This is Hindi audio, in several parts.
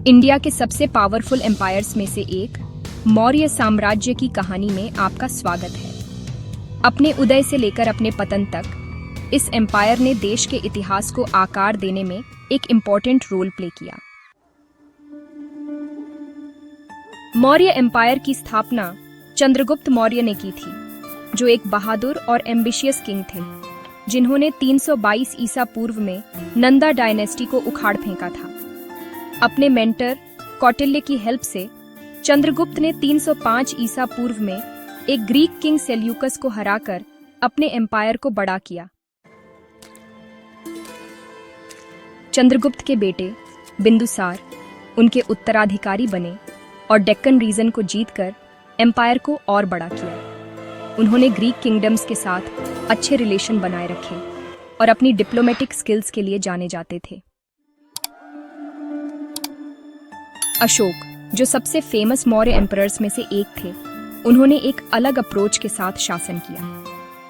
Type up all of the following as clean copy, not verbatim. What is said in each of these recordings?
इंडिया के सबसे पावरफुल एम्पायर्स में से एक मौर्य साम्राज्य की कहानी में आपका स्वागत है। अपने उदय से लेकर अपने पतन तक इस एम्पायर ने देश के इतिहास को आकार देने में एक इम्पॉर्टेंट रोल प्ले किया। मौर्य एम्पायर की स्थापना चंद्रगुप्त मौर्य ने की थी, जो एक बहादुर और एम्बिशियस किंग थे, जिन्होंने 322 ईसा पूर्व में नंदा डायनेस्टी को उखाड़ फेंका था। अपने मेंटर कौटिल्य की हेल्प से चंद्रगुप्त ने 305 ईसा पूर्व में एक ग्रीक किंग सेल्यूकस को हराकर अपने एम्पायर को बड़ा किया। चंद्रगुप्त के बेटे बिंदुसार उनके उत्तराधिकारी बने और डेक्कन रीजन को जीतकर एम्पायर को और बड़ा किया। उन्होंने ग्रीक किंगडम्स के साथ अच्छे रिलेशन बनाए रखे और अपनी डिप्लोमेटिक स्किल्स के लिए जाने जाते थे। अशोक, जो सबसे फेमस मौर्य एम्परर्स में से एक थे, उन्होंने एक अलग अप्रोच के साथ शासन किया।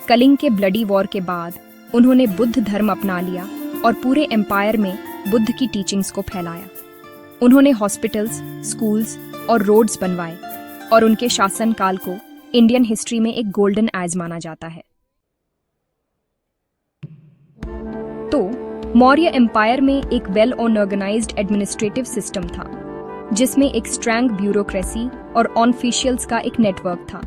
कलिंग के ब्लडी वॉर के बाद उन्होंने बुद्ध धर्म अपना लिया और पूरे एम्पायर में बुद्ध की टीचिंग्स को फैलाया। उन्होंने हॉस्पिटल्स, स्कूल्स और रोड्स बनवाए और उनके शासनकाल को इंडियन हिस्ट्री में एक गोल्डन एज माना जाता है। तो मौर्य एम्पायर में एक वेल ऑर्गेनाइज्ड एडमिनिस्ट्रेटिव सिस्टम था, जिसमें एक स्ट्रॉन्ग ब्यूरोक्रेसी और ऑफिशियल्स का एक नेटवर्क था।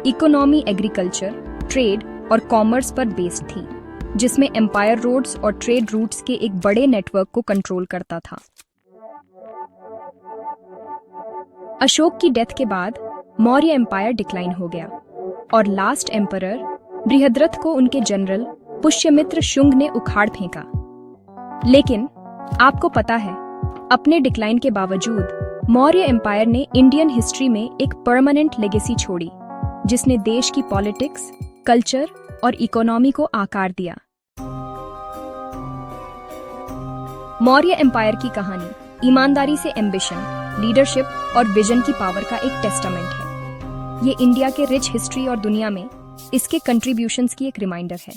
इकोनॉमी एग्रीकल्चर, ट्रेड और कॉमर्स पर बेस्ड थी, जिसमें एम्पायर रोड्स और ट्रेड रूट्स के एक बड़े नेटवर्क को कंट्रोल करता था। अशोक की डेथ के बाद मौर्य एम्पायर डिक्लाइन हो गया और लास्ट एम्परर बृहद्रथ को उनके जनरल पुष्यमित्र शुंग ने उखाड़ फेंका। लेकिन आपको पता है, अपने डिक्लाइन के बावजूद मौर्य एम्पायर ने इंडियन हिस्ट्री में एक परमानेंट लेगेसी छोड़ी, जिसने देश की पॉलिटिक्स, कल्चर और इकोनॉमी को आकार दिया। मौर्य एम्पायर की कहानी ईमानदारी से एम्बिशन, लीडरशिप और विजन की पावर का एक टेस्टामेंट है। ये इंडिया के रिच हिस्ट्री और दुनिया में इसके कंट्रीब्यूशंस की एक रिमाइंडर है।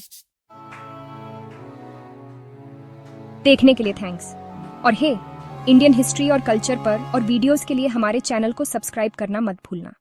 देखने के लिए थैंक्स। और हे, इंडियन हिस्ट्री और कल्चर पर और वीडियोस के लिए हमारे चैनल को सब्सक्राइब करना मत भूलना।